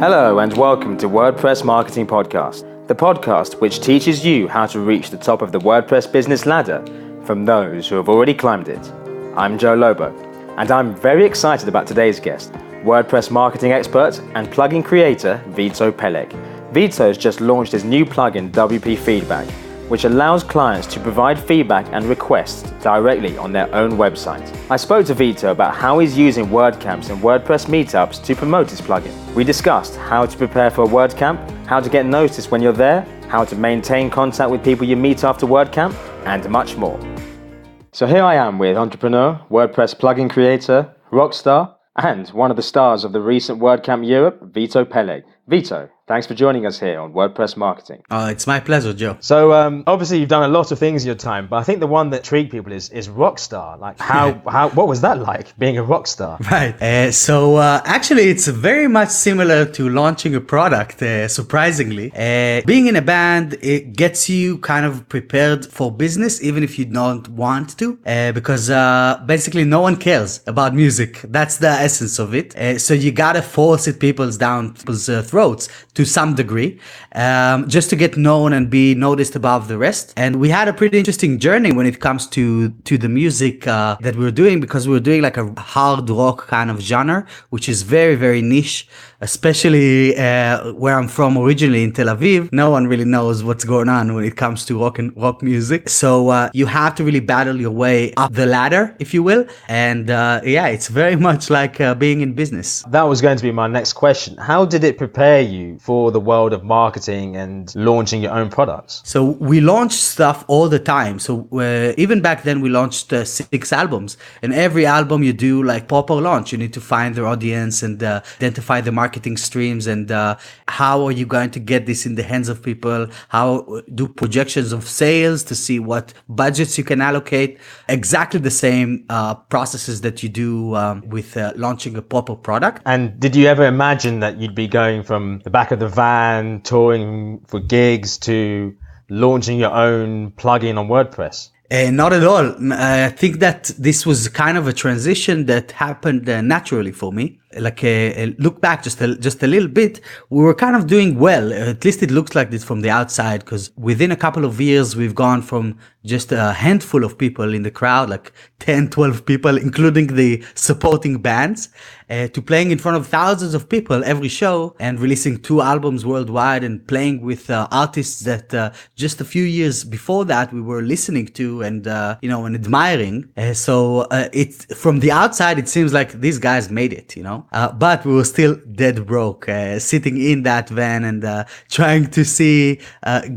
Hello and welcome to WordPress Marketing Podcast, the podcast which teaches you how to reach the top of the WordPress business ladder from those who have already climbed it. I'm Joe Lobo, and I'm very excited about today's guest, WordPress marketing expert and plugin creator Vito Peleg. Vito's just launched his new plugin WP Feedback, which allows clients to provide feedback and requests directly on their own website. I spoke to Vito about how he's using WordCamps and WordPress Meetups to promote his plugin. We discussed how to prepare for a WordCamp, how to get noticed when you're there, how to maintain contact with people you meet after WordCamp, and much more. So here I am with entrepreneur, WordPress plugin creator, rockstar, and one of the stars of the recent WordCamp Europe, Vito Peleg. Vito, thanks for joining us here on WordPress Marketing. It's my pleasure, Joe. So obviously you've done a lot of things in your time, but I think the one that intrigued people is rockstar. Like what was that like, being a rockstar? Right. So actually it's very much similar to launching a product, surprisingly. Being in a band, it gets you kind of prepared for business, even if you don't want to, because basically no one cares about music. That's the essence of it. So you gotta force it people's throats to some degree, just to get known and be noticed above the rest. And we had a pretty interesting journey when it comes to the music that we were doing, because we were doing like a hard rock kind of genre, which is very, very niche, especially where I'm from originally in Tel Aviv. No one really knows what's going on when it comes to rock music. So you have to really battle your way up the ladder, if you will. And it's very much like being in business. That was going to be my next question. How did it prepare you for the world of marketing and launching your own products? So we launched stuff all the time. So even back then we launched 6 albums, and every album you do like proper launch. You need to find their audience and identify the marketing streams and how are you going to get this in the hands of people, how do projections of sales to see what budgets you can allocate. Exactly the same processes that you do with launching a proper product. And did you ever imagine that you'd be going from the back of the van, touring for gigs, to launching your own plugin on WordPress? Not at all. I think that this was kind of a transition that happened naturally for me. Like look back just a little bit, we were kind of doing well. At least it looks like this from the outside, because within a couple of years, we've gone from just a handful of people in the crowd, like 10, 12 people, including the supporting bands, to playing in front of thousands of people every show and releasing 2 albums worldwide and playing with artists that just a few years before that we were listening to and and admiring. So from the outside, it seems like these guys made it, but we were still dead broke, sitting in that van and trying to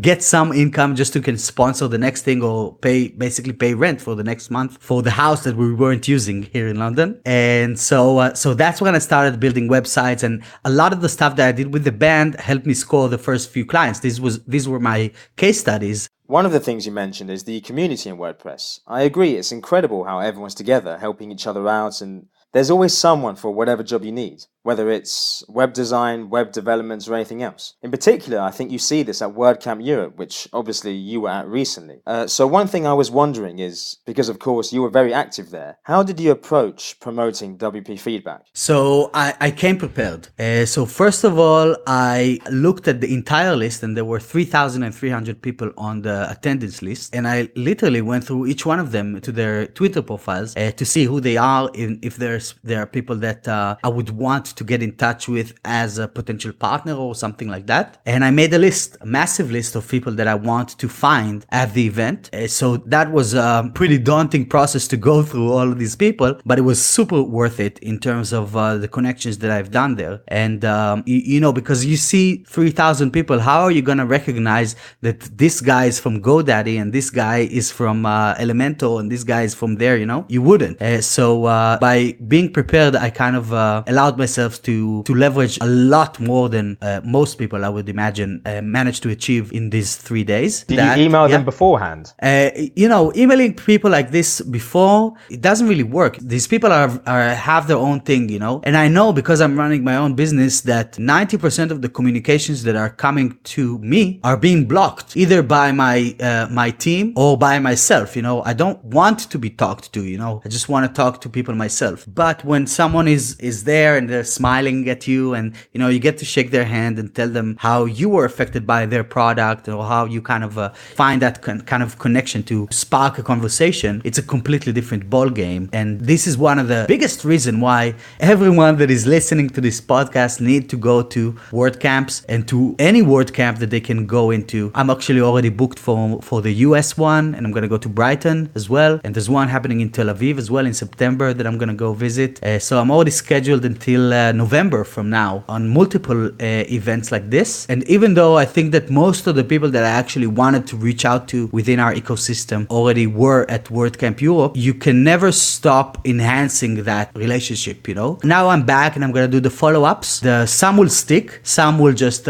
get some income just to can sponsor the next thing or basically pay rent for the next month for the house that we weren't using here in London. And so that's when I started building websites, and a lot of the stuff that I did with the band helped me score the first few clients. These were my case studies. One of the things you mentioned is the community in WordPress. I agree, it's incredible how everyone's together, helping each other out, and there's always someone for whatever job you need, whether it's web design, web development, or anything else. In particular, I think you see this at WordCamp Europe, which obviously you were at recently. So one thing I was wondering is, because of course you were very active there, how did you approach promoting WP Feedback? So I came prepared. So first of all, I looked at the entire list, and there were 3,300 people on the attendance list. And I literally went through each one of them to their Twitter profiles to see who they are, if there are people that I would want to get in touch with as a potential partner or something like that. And I made a massive list of people that I want to find at the event. So that was a pretty daunting process to go through all of these people, but it was super worth it in terms of the connections that I've done there. And, because you see 3,000 people, how are you going to recognize that this guy is from GoDaddy and this guy is from Elementor and this guy is from there, You wouldn't. So by being prepared, I kind of allowed myself to leverage a lot more than most people, I would imagine, managed to achieve in these 3 days. Did you email them beforehand? Emailing people like this before, it doesn't really work. These people have their own thing, and I know because I'm running my own business that 90% of the communications that are coming to me are being blocked either by my team or by myself. I don't want to be talked to. I just want to talk to people myself. But when someone is there and they're smiling at you, and you get to shake their hand and tell them how you were affected by their product, or how you kind of find that kind of connection to spark a conversation. It's a completely different ball game, and this is one of the biggest reason why everyone that is listening to this podcast need to go to WordCamps, and to any WordCamp that they can go into. I'm actually already booked for the US one, and I'm going to go to Brighton as well, and there's one happening in Tel Aviv as well in September that I'm going to go visit. So I'm already scheduled until November from now on multiple events like this. And even though I think that most of the people that I actually wanted to reach out to within our ecosystem already were at WordCamp Europe, you can never stop enhancing that relationship, Now I'm back and I'm going to do the follow-ups. Some will stick, some will just,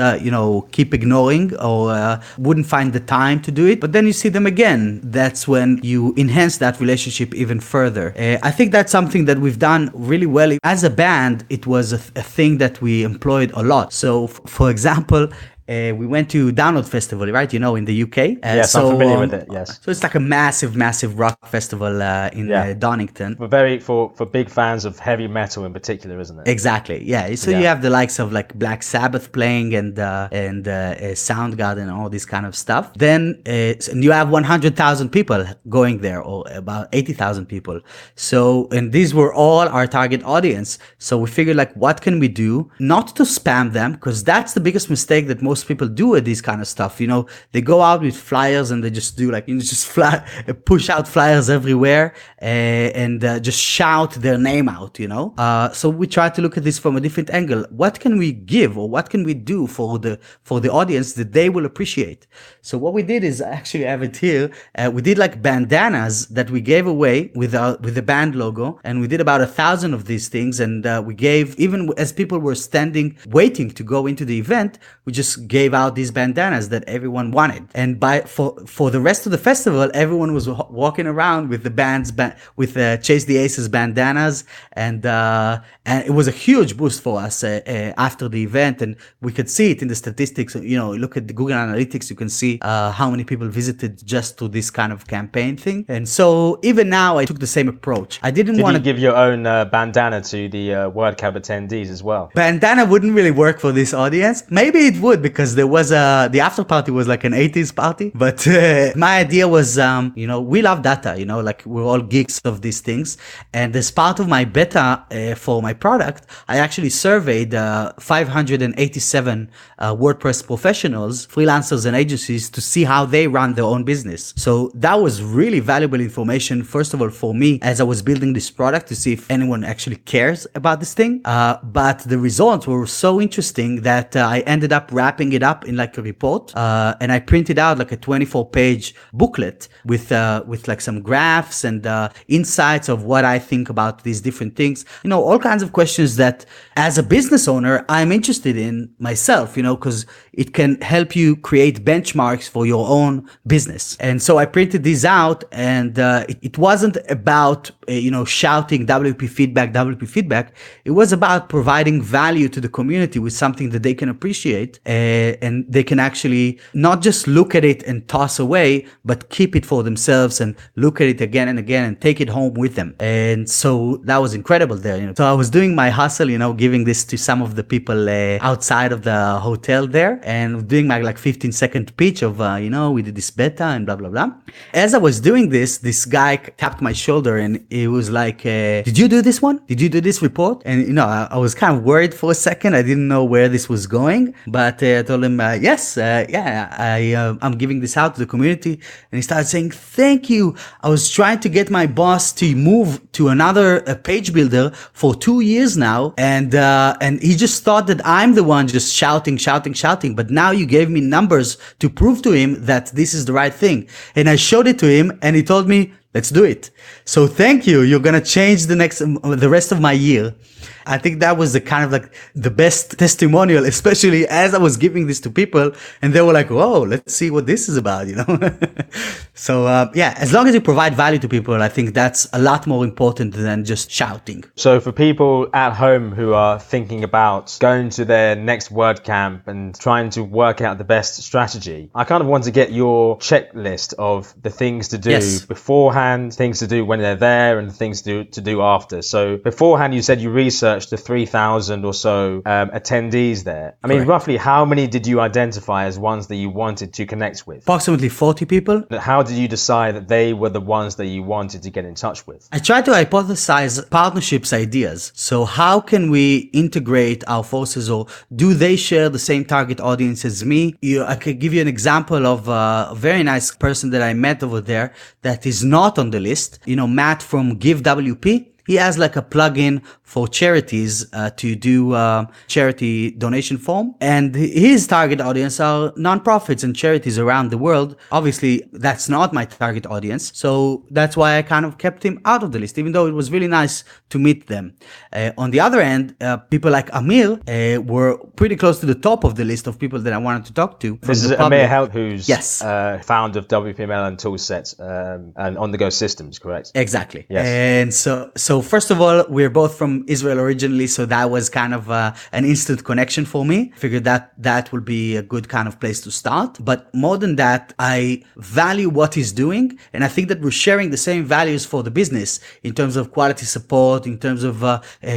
keep ignoring or wouldn't find the time to do it. But then you see them again. That's when you enhance that relationship even further. I think that's something that we've done really well. As a band, it was a thing that we employed a lot. So, for example, we went to Download Festival, right? In the UK. Yes, I'm familiar with it. Yes. So it's like a massive rock festival in Donington. For big fans of heavy metal in particular, isn't it? Exactly. Yeah. So you have the likes of like Black Sabbath playing and Soundgarden and all this kind of stuff. Then and you have 100,000 people going there, or about 80,000 people. So, and these were all our target audience. So we figured, like, what can we do not to spam them, because that's the biggest mistake that most people do at these kind of stuff. They go out with flyers and they just do push out flyers everywhere and just shout their name out. So we try to look at this from a different angle. What can we give, or what can we do for the audience that they will appreciate? So what we did is, actually I have it here. We did like bandanas that we gave away with the band logo, and we did about 1,000 of these things. And we gave, even as people were standing waiting to go into the event, we just gave out these bandanas that everyone wanted. And for the rest of the festival, everyone was walking around with the with Chase the Aces bandanas, and it was a huge boost for us after the event. And we could see it in the statistics. Look at the Google Analytics, you can see how many people visited just to this kind of campaign thing. And so even now, I took the same approach. I didn't want to give your own bandana to the WordCamp attendees as well. Bandana wouldn't really work for this audience. Maybe it would, because there was the after party was like an 80s party. But my idea was, we love data, like we're all geeks of these things. And as part of my beta for my product, I actually surveyed 587 WordPress professionals, freelancers and agencies, to see how they run their own business. So that was really valuable information, first of all, for me as I was building this product, to see if anyone actually cares about this thing. But the results were so interesting that I ended up wrapping it up in like a report, and I printed out like a 24-page booklet with like some graphs and insights of what I think about these different things. All kinds of questions that as a business owner I'm interested in myself, because it can help you create benchmarks for your own business. And so I printed these out, and it wasn't about shouting WP feedback. It was about providing value to the community with something that they can appreciate, and they can actually not just look at it and toss away, but keep it for themselves and look at it again and again and take it home with them. And so that was incredible there. So I was doing my hustle, giving this to some of the people outside of the hotel there, and doing my like 15-second pitch of we did this beta and blah blah blah. As I was doing this guy tapped my shoulder, and it was like, did you do this one? Did you do this report? And I was kind of worried for a second. I didn't know where this was going, but I told him, yes, I'm giving this out to the community. And he started saying, thank you. I was trying to get my boss to move to another page builder for 2 years now, and he just thought that I'm the one just shouting, but now you gave me numbers to prove to him that this is the right thing. And I showed it to him, and he told me, let's do it. So thank you. You're going to change the rest of my year. I think that was the kind of like the best testimonial, especially as I was giving this to people, and they were like, whoa, let's see what this is about, So, as long as you provide value to people, I think that's a lot more important than just shouting. So for people at home who are thinking about going to their next WordCamp and trying to work out the best strategy, I kind of want to get your checklist of the things to do beforehand, things to do when they're there, and things to do after. So beforehand, you said you researched researched the 3,000 or so attendees there. I mean, correct, roughly how many did you identify as ones that you wanted to connect with? Approximately 40 people. How did you decide that they were the ones that you wanted to get in touch with? I tried to hypothesize partnerships ideas. So how can we integrate our forces, or do they share the same target audience as me? I could give you an example of a very nice person that I met over there that is not on the list. Matt from GiveWP. He has like a plugin for charities to do charity donation form. And his target audience are nonprofits and charities around the world. Obviously, that's not my target audience. So that's why I kind of kept him out of the list, even though it was really nice to meet them. On the other end, people like Amir were pretty close to the top of the list of people that I wanted to talk to. This is Amir Helt, who's founder of WPML and Toolsets and on-the-go systems, correct? Exactly. Yes. And so first of all, we're both from Israel originally, so that was kind of an instant connection for me. Figured that will be a good kind of place to start. But more than that, I value what he's doing, and I think that we're sharing the same values for the business in terms of quality support, in terms of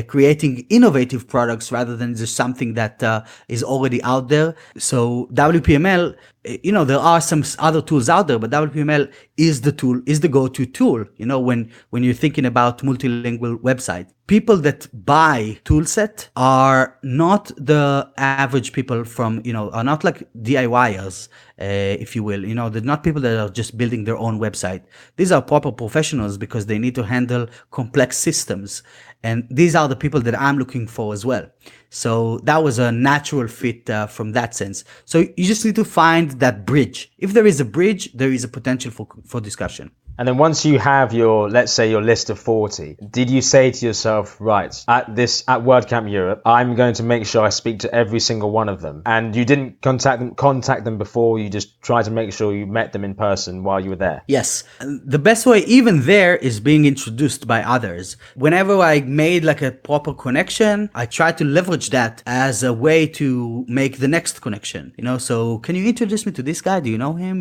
creating innovative products rather than just something that is already out there. So WPML, there are some other tools out there, but WPML is the tool, is the go-to tool. When you're thinking about multilingual website, people that buy Toolset are not the average people are not like DIYers, if you will. They're not people that are just building their own website. These are proper professionals because they need to handle complex systems. And these are the people that I'm looking for as well. So that was a natural fit from that sense. So you just need to find that bridge. If there is a bridge, there is a potential for discussion. And then once you have let's say your list of 40, did you say to yourself, right, at WordCamp Europe, I'm going to make sure I speak to every single one of them? And you didn't contact them before, you just tried to make sure you met them in person while you were there? Yes. The best way even there is being introduced by others. Whenever I made like a proper connection, I tried to leverage that as a way to make the next connection. So can you introduce me to this guy? Do you know him?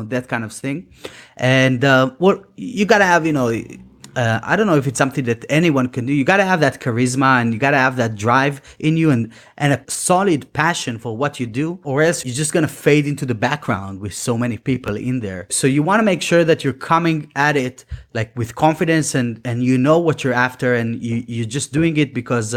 That kind of thing. And you gotta have, I don't know if it's something that anyone can do. You gotta have that charisma and you gotta have that drive in you and a solid passion for what you do, or else you're just gonna fade into the background with so many people in there. So you wanna make sure that you're coming at it like with confidence and you know what you're after, and you're just doing it because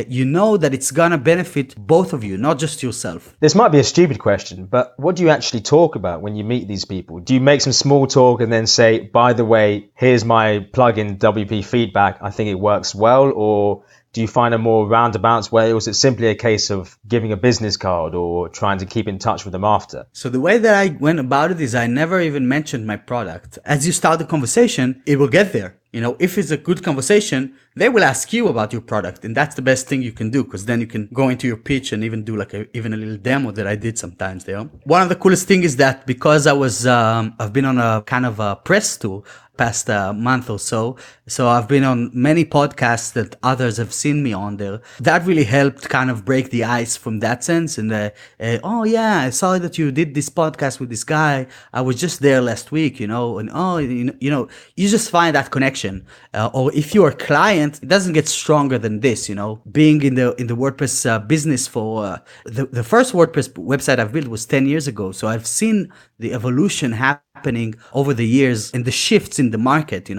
you know that it's gonna benefit both of you, not just yourself. This might be a stupid question, but what do you actually talk about when you meet these people? Do you make some small talk and then say, by the way, here's my plugin WP feedback, I think it works well? Or do you find a more roundabout way, or is it simply a case of giving a business card or trying to keep in touch with them after? So the way that I went about it is I never even mentioned my product. As you start the conversation, it will get there. If it's a good conversation, they will ask you about your product, and that's the best thing you can do, because then you can go into your pitch and even do like even a little demo that I did sometimes there. One of the coolest things is that because I've been on a kind of a press tour past month or so I've been on many podcasts that others have seen me on there. That really helped kind of break the ice from that sense. And oh yeah, I saw that you did this podcast with this guy. I was just there last week, and you just find that connection. Or if you're a client, it doesn't get stronger than this. Being in the WordPress business for the first WordPress website I've built was 10 years ago. So I've seen the evolution happening over the years and the shifts in the market.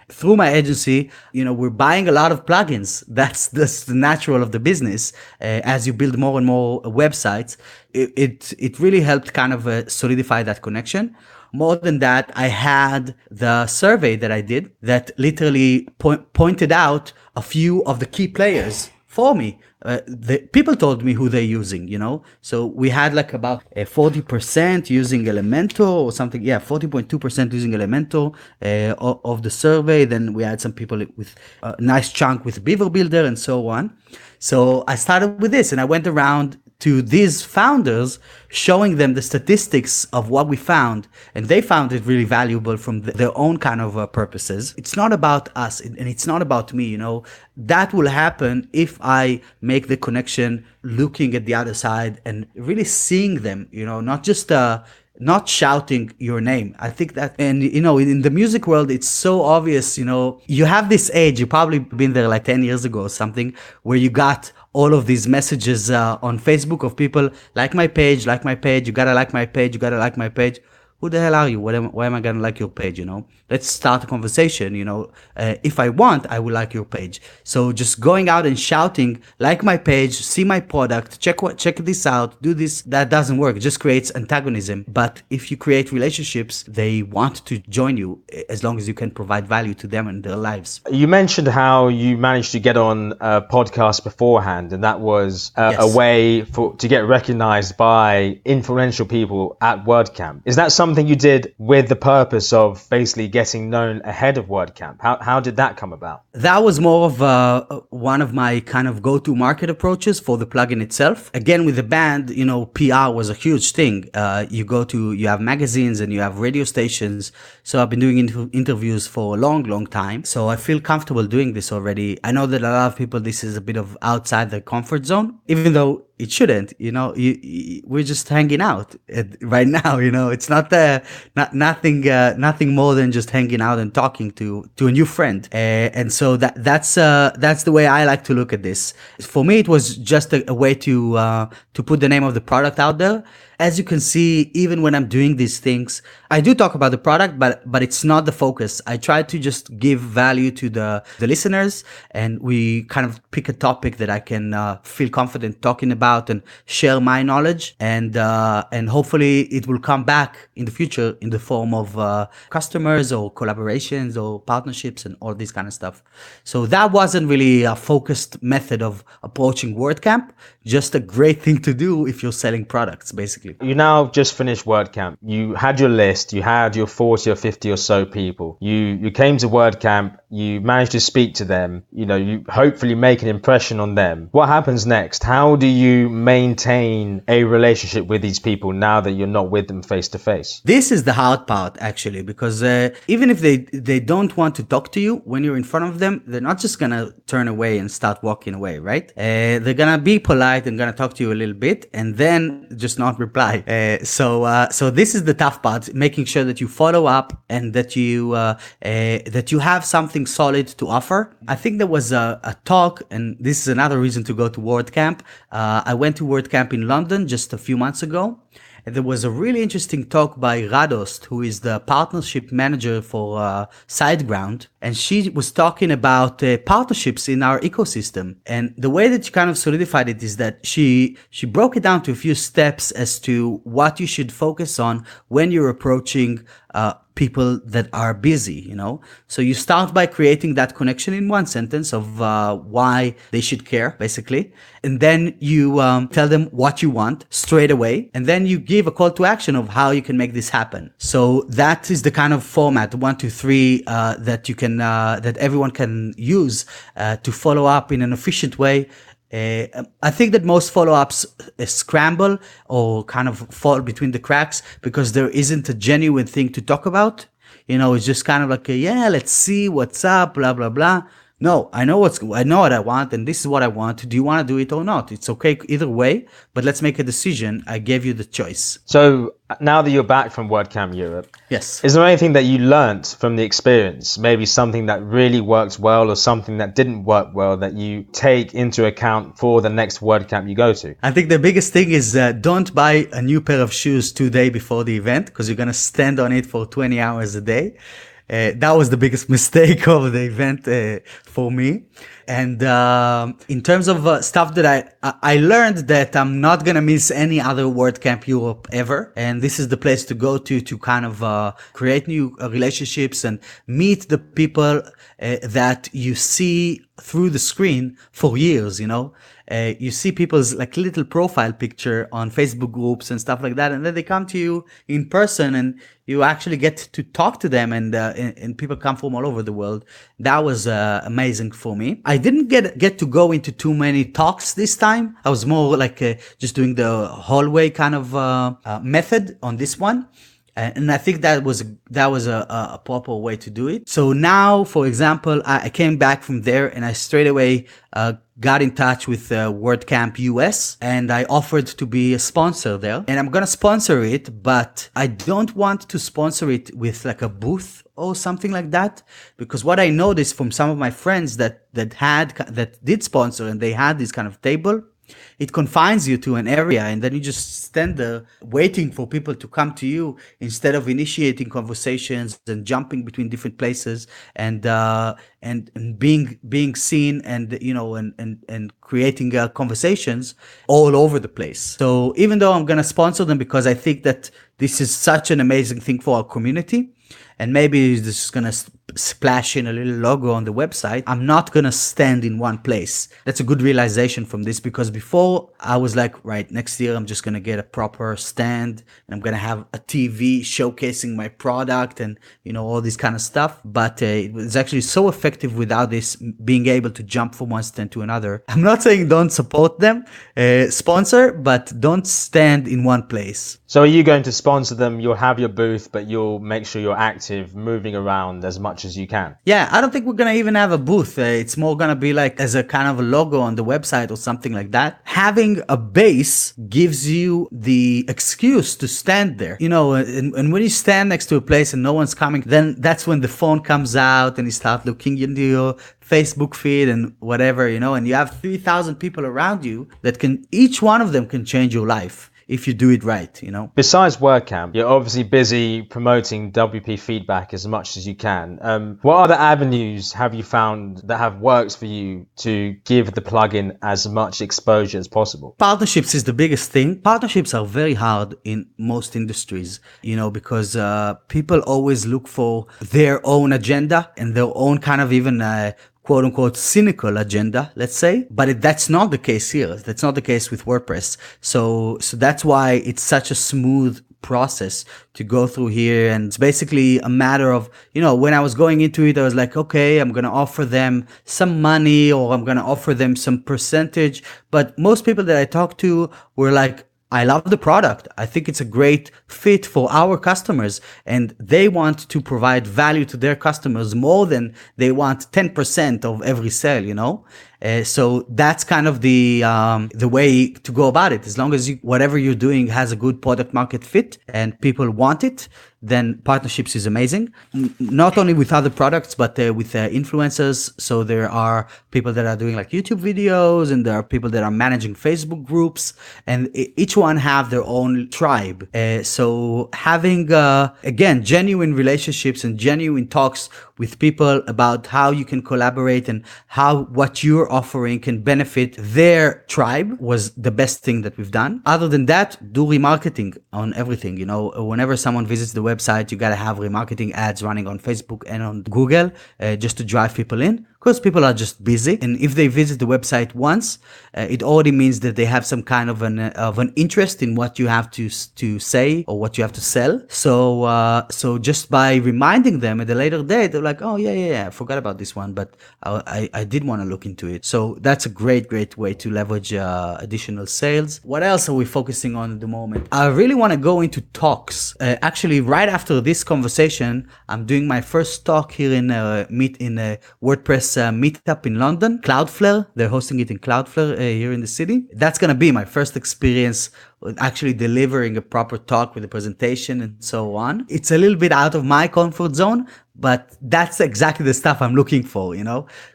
Through my agency, we're buying a lot of plugins. That's the natural of the business. As you build more and more websites, it really helped kind of solidify that connection. More than that, I had the survey that I did that literally pointed out a few of the key players for me. The people told me who they're using, So we had like about 40% using Elementor or something. Yeah, 40.2% using Elementor of the survey. Then we had some people with a nice chunk with Beaver Builder and so on. So I started with this and I went around to these founders, showing them the statistics of what we found, and they found it really valuable from their own kind of purposes. It's not about us, and it's not about me, That will happen if I make the connection, looking at the other side and really seeing them, not just not shouting your name. I think that, and in the music world, it's so obvious, you have this age, you probably been there like 10 years ago or something, where you got all of these messages on Facebook of people, like my page, you gotta like my page, you gotta like my page. Who the hell are you? Why am I gonna like your page? Let's start a conversation. If I want, I will like your page. So just going out and shouting, like my page, see my product, check this out, do this, that doesn't work. It just creates antagonism. But if you create relationships, they want to join you as long as you can provide value to them and their lives. You mentioned how you managed to get on a podcast beforehand, and that was Yes. a way to get recognized by influential people at WordCamp. Is that something you did with the purpose of basically getting known ahead of WordCamp? How did that come about? That was more of one of my kind of go-to market approaches for the plugin itself. Again, with the band, PR was a huge thing. You have magazines and you have radio stations. So I've been doing interviews for a long, long time. So I feel comfortable doing this already. I know that a lot of people, this is a bit of outside their comfort zone, even though it shouldn't. We're just hanging out right now. It's nothing more than just hanging out and talking to a new friend. And so that's the way I like to look at this. For me, it was just a way to put the name of the product out there. As you can see, even when I'm doing these things, I do talk about the product, but it's not the focus. I try to just give value to the listeners, and we kind of pick a topic that I can feel confident talking about and share my knowledge, and hopefully it will come back in the future in the form of customers or collaborations or partnerships and all this kind of stuff. So that wasn't really a focused method of approaching WordCamp, just a great thing to do if you're selling products, basically. You now just finished WordCamp. You had your list, you had your 40 or 50 or so people. You came to WordCamp, you managed to speak to them, you hopefully make an impression on them. What happens next? How do you maintain a relationship with these people now that you're not with them face to face? This is the hard part, actually, because even if they don't want to talk to you when you're in front of them, they're not just gonna turn away and start walking away, right? They're gonna be polite and gonna talk to you a little bit and then just not reply. So this is the tough part, making sure that you follow up and that you have something solid to offer. I think there was a talk, and this is another reason to go to WordCamp. I went to WordCamp in London just a few months ago. And there was a really interesting talk by Radost, who is the partnership manager for SiteGround. And she was talking about partnerships in our ecosystem. And the way that she kind of solidified it is that she broke it down to a few steps as to what you should focus on when you're approaching people that are busy, So you start by creating that connection in one sentence of why they should care, basically. And then you tell them what you want straight away. And then you give a call to action of how you can make this happen. So that is the kind of format, 1, 2, 3, that you can, that everyone can use to follow up in an efficient way. I think that most follow-ups scramble or kind of fall between the cracks because there isn't a genuine thing to talk about. It's just kind of like, let's see what's up, blah, blah, blah. No, I know what I want, and this is what I want. Do you want to do it or not? It's okay either way, but let's make a decision. I gave you the choice. So now that you're back from WordCamp Europe, yes, is there anything that you learned from the experience? Maybe something that really worked well or something that didn't work well that you take into account for the next WordCamp you go to? I think the biggest thing is don't buy a new pair of shoes 2 days before the event because you're going to stand on it for 20 hours a day. That was the biggest mistake of the event for me. And in terms of stuff that I learned that I'm not going to miss any other WordCamp Europe ever. And this is the place to go to kind of create new relationships and meet the people that you see through the screen for years, you see people's like little profile picture on Facebook groups and stuff like that. And then they come to you in person and you actually get to talk to them and people come from all over the world. That was amazing for me. I didn't get to go into too many talks this time. I was more like just doing the hallway kind of method on this one. And I think that was a proper way to do it. So now, for example, I came back from there and I straight away got in touch with WordCamp US, and I offered to be a sponsor there. And I'm gonna sponsor it, but I don't want to sponsor it with like a booth or something like that, because what I noticed from some of my friends that did sponsor and they had this kind of table, it confines you to an area and then you just stand there waiting for people to come to you instead of initiating conversations and jumping between different places and being seen and and creating conversations all over the place. So even though I'm gonna sponsor them because I think that this is such an amazing thing for our community, and maybe this is going to splash in a little logo on the website, I'm not going to stand in one place. That's a good realization from this, because before I was like, right, next year I'm just going to get a proper stand and I'm going to have a TV showcasing my product and, all this kind of stuff. But it was actually so effective without this, being able to jump from one stand to another. I'm not saying don't support them, sponsor, but don't stand in one place. So are you going to sponsor them? You'll have your booth, but you'll make sure you're active, moving around as much as you can. Yeah, I don't think we're going to even have a booth. It's more going to be like as a kind of a logo on the website or something like that. Having a base gives you the excuse to stand there. And when you stand next to a place and no one's coming, then that's when the phone comes out and you start looking into your Facebook feed and whatever, and you have 3,000 people around you that each one of them can change your life if you do it right, Besides WordCamp, you're obviously busy promoting WP feedback as much as you can. What other avenues have you found that have worked for you to give the plugin as much exposure as possible? Partnerships is the biggest thing. Partnerships are very hard in most industries, because people always look for their own agenda and their own kind of even quote unquote cynical agenda, let's say. But that's not the case here. That's not the case with WordPress. So that's why it's such a smooth process to go through here. And it's basically a matter of, when I was going into it, I was like, okay, I'm going to offer them some money or I'm going to offer them some percentage. But most people that I talked to were like, I love the product. I think it's a great fit for our customers, and they want to provide value to their customers more than they want 10% of every sale, So that's kind of the way to go about it. As long as whatever you're doing has a good product market fit and people want it, then partnerships is amazing. Not only with other products, but with influencers. So there are people that are doing like YouTube videos, and there are people that are managing Facebook groups, and each one have their own tribe. So having, again, genuine relationships and genuine talks with people about how you can collaborate and how what you're offering can benefit their tribe was the best thing that we've done. Other than that, do remarketing on everything. Whenever someone visits the website, you got to have remarketing ads running on Facebook and on Google just to drive people in, because people are just busy. And if they visit the website once, it already means that they have some kind of an interest in what you have to say or what you have to sell. So just by reminding them at a later date, they're like, oh yeah, I forgot about this one, but I did want to look into it. So that's a great way to leverage additional sales. What else are we focusing on at the moment? I really want to go into talks. Actually, right after this conversation, I'm doing my first talk here in WordPress Meetup in London. Cloudflare, they're hosting it in Cloudflare here in the city. That's going to be my first experience actually delivering a proper talk with a presentation and so on. It's a little bit out of my comfort zone, but that's exactly the stuff I'm looking for,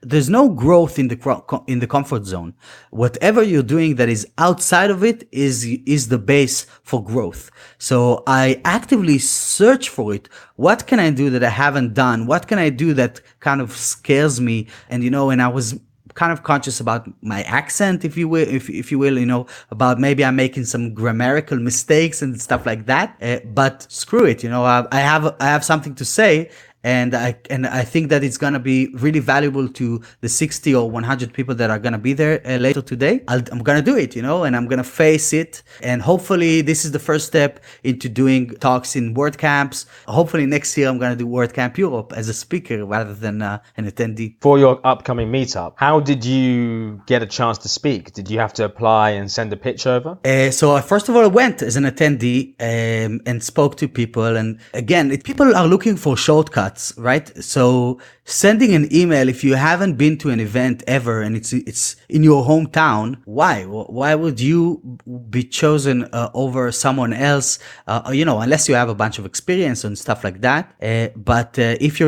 There's no growth in the comfort zone. Whatever you're doing that is outside of it is the base for growth. So I actively search for it. What can I do that I haven't done? What can I do that kind of scares me? And and I was kind of conscious about my accent, if you will, about maybe I'm making some grammatical mistakes and stuff like that. But screw it, I have something to say, And I think that it's going to be really valuable to the 60 or 100 people that are going to be there later today. I'm going to do it, and I'm going to face it. And hopefully this is the first step into doing talks in WordCamps. Hopefully next year I'm going to do WordCamp Europe as a speaker rather than an attendee. For your upcoming meetup, how did you get a chance to speak? Did you have to apply and send a pitch over? So first of all, I went as an attendee and spoke to people. And again, people are looking for shortcuts, right? So sending an email, if you haven't been to an event ever and it's in your hometown, why? Why would you be chosen over someone else? Unless you have a bunch of experience and stuff like that. But if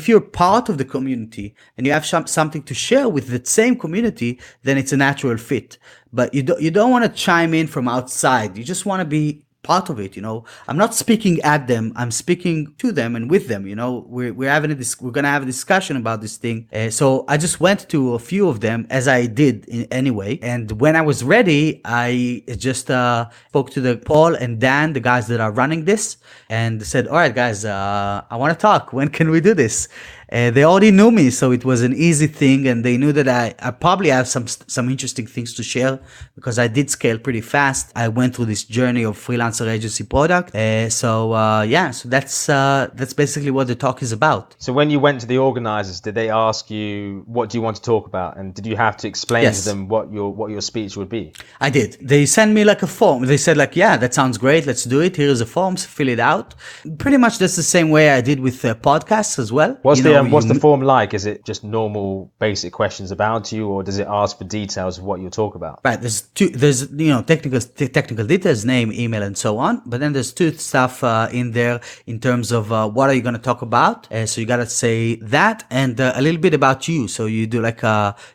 you're part of the community and you have something to share with the same community, then it's a natural fit. But you don't want to chime in from outside. You just want to be part of it. I'm not speaking at them. I'm speaking to them and with them. We're going to have a discussion about this thing. So I just went to a few of them, as I did anyway. And when I was ready, I just spoke to Paul and Dan, the guys that are running this, and said, all right, guys, I want to talk. When can we do this? They already knew me, so it was an easy thing, and they knew that I probably have some interesting things to share because I did scale pretty fast. I went through this journey of freelancer agency product. So that's basically what the talk is about. So when you went to the organizers, did they ask you what do you want to talk about, and did you have to explain to them what your speech would be? I did. They sent me like a form. They said like, yeah, that sounds great. Let's do it. Here's a form. Fill it out. Pretty much that's the same way I did with podcasts as well. What's the form like? Is it just normal basic questions about you, or does it ask for details of what you'll talk about? Right. There's technical details, name, email, and so on. But then there's two stuff in there in terms of what are you going to talk about. So you got to say that and a little bit about you. So you do like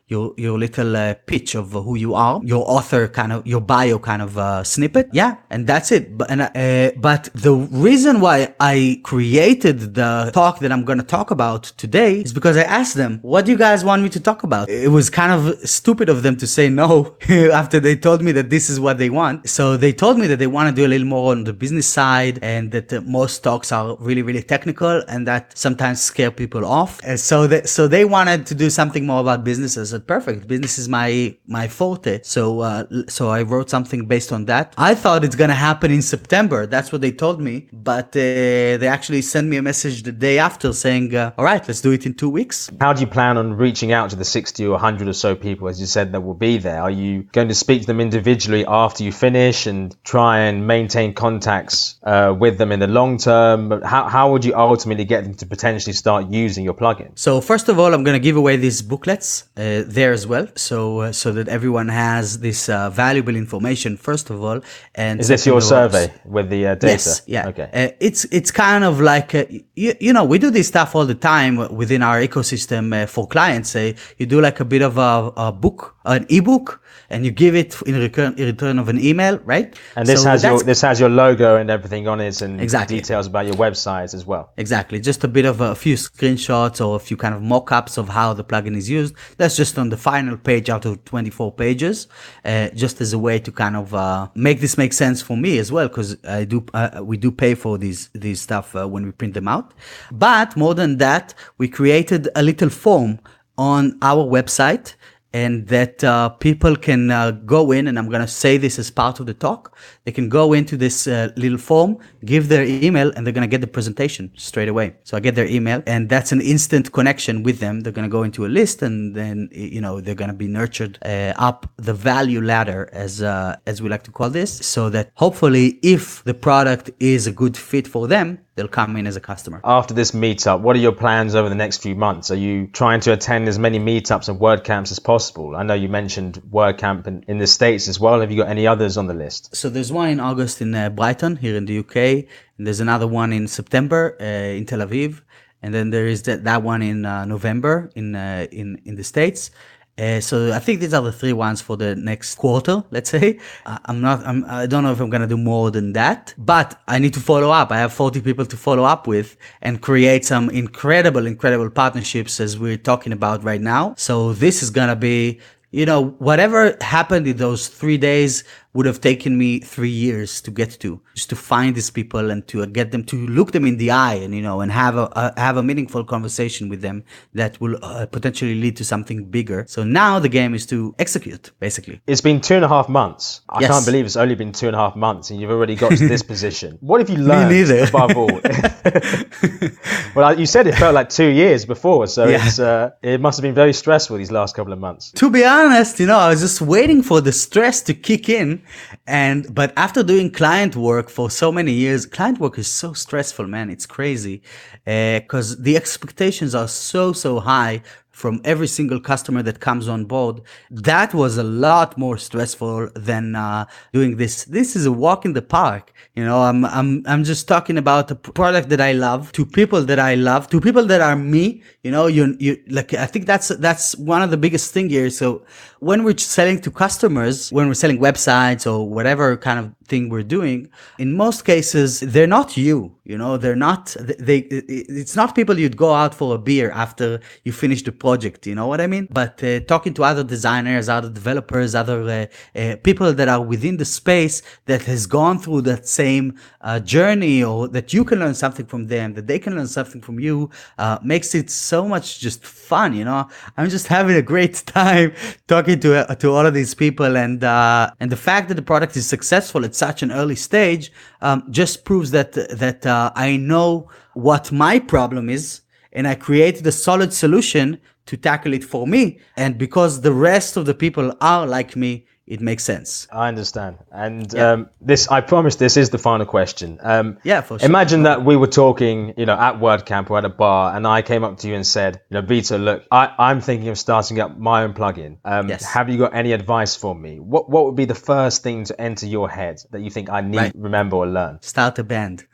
your little pitch of who you are, your author kind of, your bio kind of snippet. Yeah. And that's it. But the reason why I created the talk that I'm going to talk about today is because I asked them, what do you guys want me to talk about? It was kind of stupid of them to say no after they told me that this is what they want. So they told me that they want to do a little more on the business side, and that most talks are really, really technical and that sometimes scare people off. And so they wanted to do something more about business. I said, perfect. Business is my forte. So I wrote something based on that. I thought it's going to happen in September. That's what they told me. But they actually sent me a message the day after saying, all right, let's do it in 2 weeks. How do you plan on reaching out to the 60 or 100 or so people, as you said, that will be there? Are you going to speak to them individually after you finish and try and maintain contacts with them in the long term? How would you ultimately get them to potentially start using your plugin? So first of all, I'm going to give away these booklets there as well, so that everyone has this valuable information, first of all. And is this your survey with the data? Yes, yeah. Okay. It's kind of like, we do this stuff all the time within our ecosystem for clients. You do like a bit of a book, an ebook, and you give it in return of an email, right? And this has your logo and everything on it, and exactly. details about your websites as well. Exactly. Just a bit of a few screenshots or a few kind of mock-ups of how the plugin is used. That's just on the final page out of 24 pages, just as a way to kind of make this make sense for me as well, because we do pay for these stuff when we print them out. But more than that, we created a little form on our website, and that people can go in, and I'm going to say this as part of the talk. They can go into this little form, give their email, and they're going to get the presentation straight away. So I get their email, and that's an instant connection with them. They're going to go into a list, and then they're going to be nurtured up the value ladder, as we like to call this, so that hopefully, if the product is a good fit for them, they'll come in as a customer. After this meetup, what are your plans over the next few months? Are you trying to attend as many meetups and WordCamps as possible? I know you mentioned WordCamp in the States as well. Have you got any others on the list? So there's one in August in Brighton, here in the UK. And there's another one in September in Tel Aviv. And then there is that one in November in the States. So I think these are the 3 ones for the next quarter, let's say. I don't know if I'm going to do more than that, but I need to follow up. I have 40 people to follow up with and create some incredible partnerships as we're talking about right now. So this is going to be whatever happened in those 3 days would have taken me 3 years to get to, just to find these people and to get them, to look them in the eye and, and have a meaningful conversation with them that will potentially lead to something bigger. So now the game is to execute, basically. It's been 2.5 months. I Yes. can't believe it's only been 2.5 months and you've already got to this position. What have you learned neither. above all? Well, you said it felt like 2 years before, so it must have been very stressful these last couple of months. To be honest, I was just waiting for the stress to kick in. But after doing client work for so many years, client work is so stressful, man. It's crazy because the expectations are so high from every single customer that comes on board. That was a lot more stressful than doing this. This is a walk in the park. I'm just talking about a product that I love, to people that I love, to people that are me. You like, I think that's one of the biggest thing here. So when we're selling to customers, when we're selling websites or whatever kind of thing we're doing, in most cases, they're not you. They're not, it's not people you'd go out for a beer after you finish the project, you know what I mean? But talking to other designers, other developers, other people that are within the space that has gone through that same journey, or that you can learn something from them, that they can learn something from you, makes it so much just fun, I'm just having a great time talking to all of these people, and the fact that the product is successful at such an early stage just proves that I know what my problem is, and I created a solid solution to tackle it for me. And because the rest of the people are like me, it makes sense. I understand. And I promise this is the final question. For sure. Imagine that we were talking, at WordCamp or at a bar, and I came up to you and said, Vito, look, I'm thinking of starting up my own plugin. Yes. Have you got any advice for me? What would be the first thing to enter your head that you think I need to remember or learn? Start a band.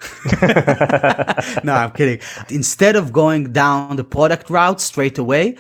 No, I'm kidding. Instead of going down the product route straight away,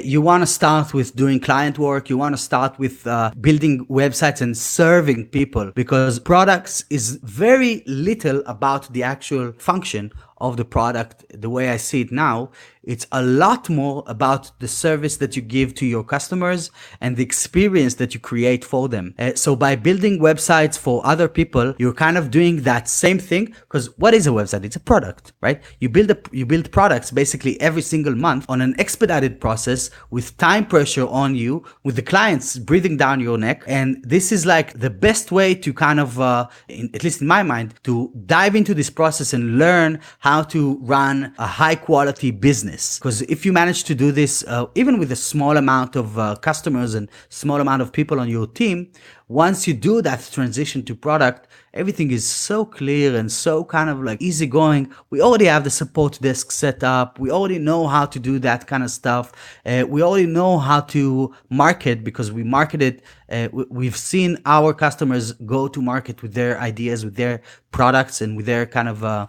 you want to start with doing client work. You want to start with building websites and serving people, because products is very little about the actual function of the product. The way I see it now, it's a lot more about the service that you give to your customers and the experience that you create for them. So by building websites for other people, you're kind of doing that same thing, because what is a website? It's a product, right? You build products basically every single month on an expedited process, with time pressure on you, with the clients breathing down your neck. And this is like the best way to kind of, at least in my mind, to dive into this process and learn how to run a high quality business. Because if you manage to do this, even with a small amount of customers and small amount of people on your team, once you do that transition to product, everything is so clear and so kind of like easygoing. We already have the support desk set up. We already know how to do that kind of stuff. We already know how to market, because we market it. We've seen our customers go to market with their ideas, with their products, and with their kind of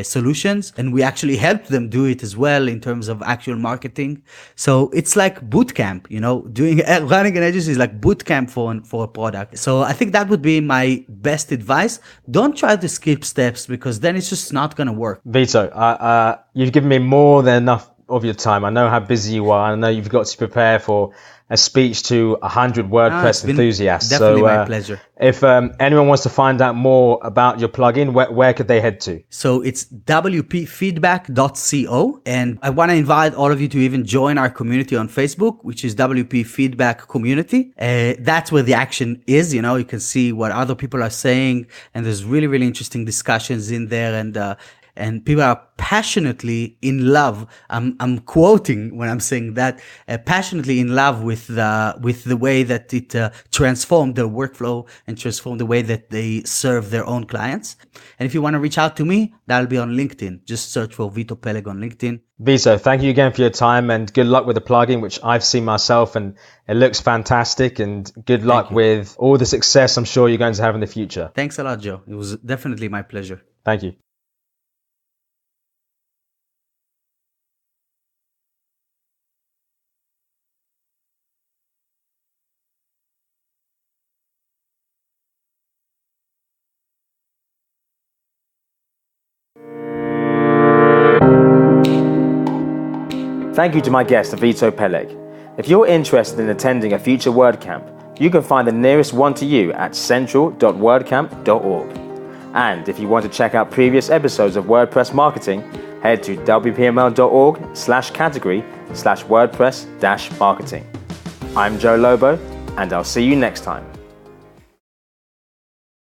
solutions, and we actually help them do it as well in terms of actual marketing. So it's like boot camp, running an agency is like boot camp for a product. So I think that would be my best advice. Don't try to skip steps, because then it's just not going to work. Vito, you've given me more than enough of your time. I know how busy you are. I know you've got to prepare for a speech to 100 WordPress enthusiasts. Definitely my pleasure. If anyone wants to find out more about your plugin, where could they head to? So it's wpfeedback.co. And I want to invite all of you to even join our community on Facebook, which is WP Feedback Community. That's where the action is. You can see what other people are saying. And there's really, really interesting discussions in there. And people are passionately in love. I'm quoting when I'm saying that, passionately in love with the way that it transformed their workflow and transformed the way that they serve their own clients. And if you want to reach out to me, that'll be on LinkedIn. Just search for Vito Peleg on LinkedIn. Vito, thank you again for your time, and good luck with the plugin, which I've seen myself, and it looks fantastic. And good luck with all the success I'm sure you're going to have in the future. Thanks a lot, Joe. It was definitely my pleasure. Thank you. Thank you to my guest, Vito Peleg. If you're interested in attending a future WordCamp, you can find the nearest one to you at central.wordcamp.org. And if you want to check out previous episodes of WordPress Marketing, head to wpml.org/category/WordPress-marketing. I'm Joe Lobo, and I'll see you next time.